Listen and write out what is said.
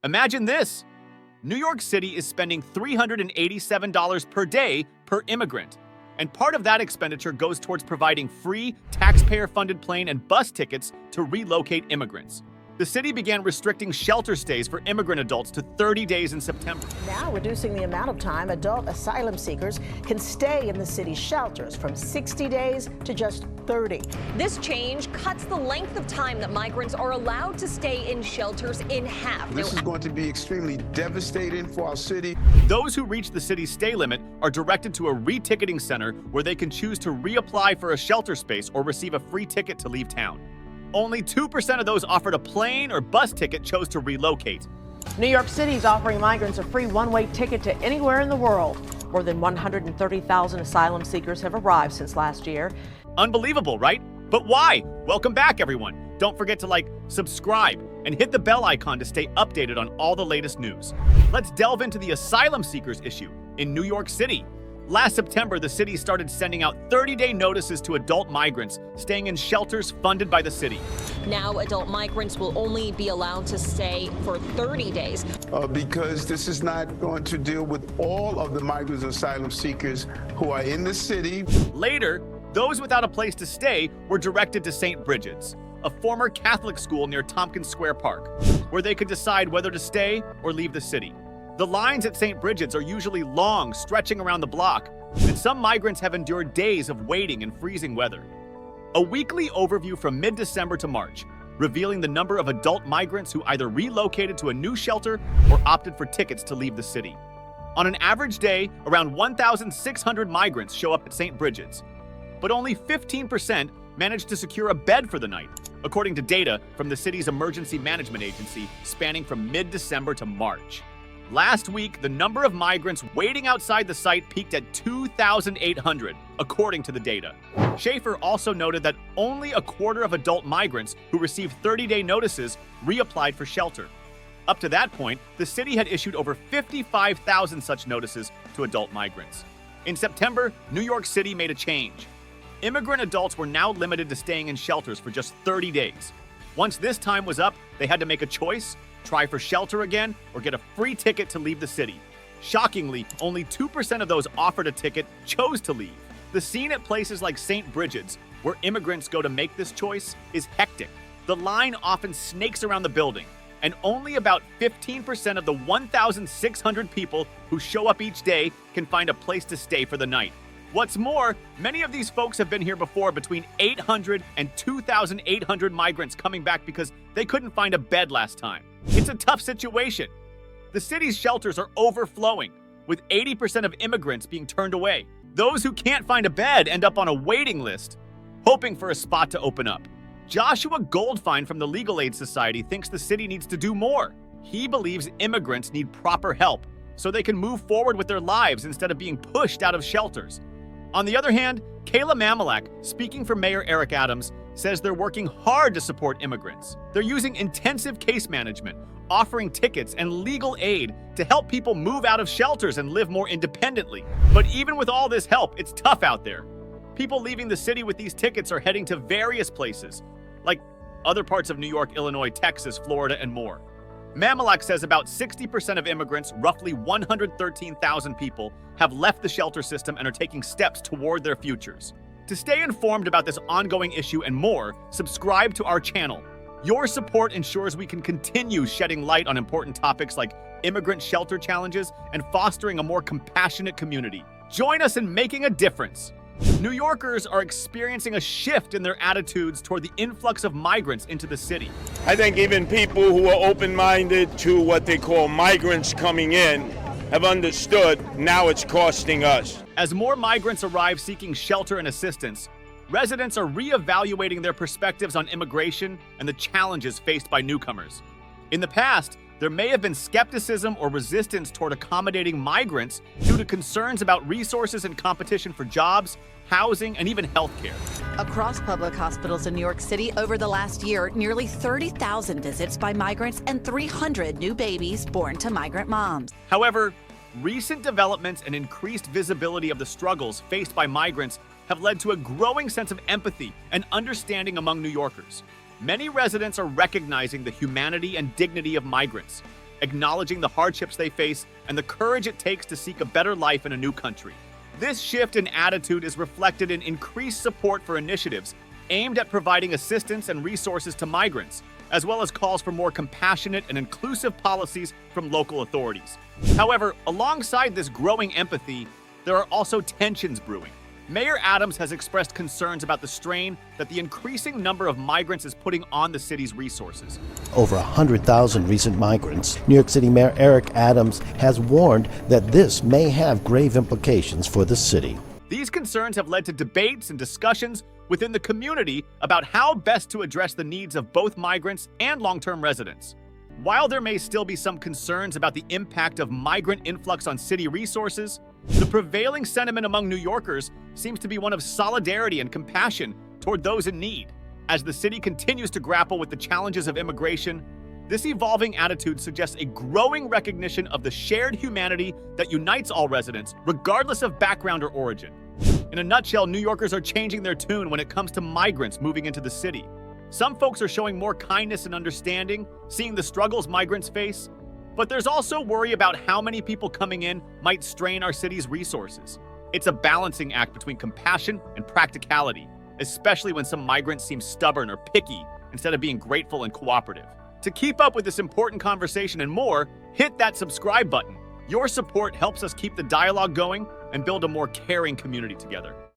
Imagine this. New York City is spending $387 per day per immigrant, and part of that expenditure goes towards providing free, taxpayer-funded plane and bus tickets to relocate immigrants. The city began restricting shelter stays for immigrant adults to 30 days in September. Now reducing the amount of time adult asylum seekers can stay in the city's shelters from 60 days to just 30. This change cuts the length of time that migrants are allowed to stay in shelters in half. This is going to be extremely devastating for our city. Those who reach the city's stay limit are directed to a re-ticketing center where they can choose to reapply for a shelter space or receive a free ticket to leave town. Only 2% of those offered a plane or bus ticket chose to relocate. New York City is offering migrants a free one-way ticket to anywhere in the world. More than 130,000 asylum seekers have arrived since last year. Unbelievable, right? But why? Welcome back, everyone. Don't forget to subscribe, and hit the bell icon to stay updated on all the latest news. Let's delve into the asylum seekers issue in New York City. Last September, the city started sending out 30-day notices to adult migrants staying in shelters funded by the city. Now, adult migrants will only be allowed to stay for 30 days. Because this is not going to deal with all of the migrants and asylum seekers who are in the city. Later, those without a place to stay were directed to St. Bridget's, a former Catholic school near Tompkins Square Park, where they could decide whether to stay or leave the city. The lines at St. Bridget's are usually long, stretching around the block, and some migrants have endured days of waiting in freezing weather. A weekly overview from mid-December to March, revealing the number of adult migrants who either relocated to a new shelter or opted for tickets to leave the city. On an average day, around 1,600 migrants show up at St. Bridget's, but only 15% managed to secure a bed for the night, according to data from the city's emergency management agency spanning from mid-December to March. Last week, the number of migrants waiting outside the site peaked at 2,800, according to the data. Schaefer also noted that only a quarter of adult migrants who received 30-day notices reapplied for shelter. Up to that point, the city had issued over 55,000 such notices to adult migrants. In September, New York City made a change. Immigrant adults were now limited to staying in shelters for just 30 days. Once this time was up, they had to make a choice: try for shelter again, or get a free ticket to leave the city. Shockingly, only 2% of those offered a ticket chose to leave. The scene at places like St. Bridget's, where immigrants go to make this choice, is hectic. The line often snakes around the building, and only about 15% of the 1,600 people who show up each day can find a place to stay for the night. What's more, many of these folks have been here before, between 800 and 2,800 migrants coming back because they couldn't find a bed last time. It's a tough situation. The city's shelters are overflowing, with 80% of immigrants being turned away. Those who can't find a bed end up on a waiting list, hoping for a spot to open up. Joshua Goldfine from the Legal Aid Society thinks the city needs to do more. He believes immigrants need proper help so they can move forward with their lives instead of being pushed out of shelters. On the other hand, Kayla Mamalak, speaking for Mayor Eric Adams, says they're working hard to support immigrants. They're using intensive case management, offering tickets and legal aid to help people move out of shelters and live more independently. But even with all this help, it's tough out there. People leaving the city with these tickets are heading to various places, like other parts of New York, Illinois, Texas, Florida, and more. Mamalak says about 60% of immigrants, roughly 113,000 people, have left the shelter system and are taking steps toward their futures. To stay informed about this ongoing issue and more, subscribe to our channel. Your support ensures we can continue shedding light on important topics like immigrant shelter challenges and fostering a more compassionate community. Join us in making a difference. New Yorkers are experiencing a shift in their attitudes toward the influx of migrants into the city. I think even people who are open-minded to what they call migrants coming in have understood now it's costing us. As more migrants arrive seeking shelter and assistance, residents are reevaluating their perspectives on immigration and the challenges faced by newcomers. In the past, there may have been skepticism or resistance toward accommodating migrants due to concerns about resources and competition for jobs, housing, and even healthcare. Across public hospitals in New York City over the last year, nearly 30,000 visits by migrants and 300 new babies born to migrant moms. However, recent developments and increased visibility of the struggles faced by migrants have led to a growing sense of empathy and understanding among New Yorkers. Many residents are recognizing the humanity and dignity of migrants, acknowledging the hardships they face and the courage it takes to seek a better life in a new country. This shift in attitude is reflected in increased support for initiatives aimed at providing assistance and resources to migrants, as well as calls for more compassionate and inclusive policies from local authorities. However, alongside this growing empathy, there are also tensions brewing. Mayor Adams has expressed concerns about the strain that the increasing number of migrants is putting on the city's resources. Over 100,000 recent migrants. New York City Mayor Eric Adams has warned that this may have grave implications for the city. These concerns have led to debates and discussions within the community about how best to address the needs of both migrants and long-term residents. While there may still be some concerns about the impact of migrant influx on city resources, the prevailing sentiment among New Yorkers seems to be one of solidarity and compassion toward those in need. As the city continues to grapple with the challenges of immigration, this evolving attitude suggests a growing recognition of the shared humanity that unites all residents, regardless of background or origin. In a nutshell, New Yorkers are changing their tune when it comes to migrants moving into the city. Some folks are showing more kindness and understanding, seeing the struggles migrants face, but there's also worry about how many people coming in might strain our city's resources. It's a balancing act between compassion and practicality, especially when some migrants seem stubborn or picky instead of being grateful and cooperative. To keep up with this important conversation and more, hit that subscribe button. Your support helps us keep the dialogue going and build a more caring community together.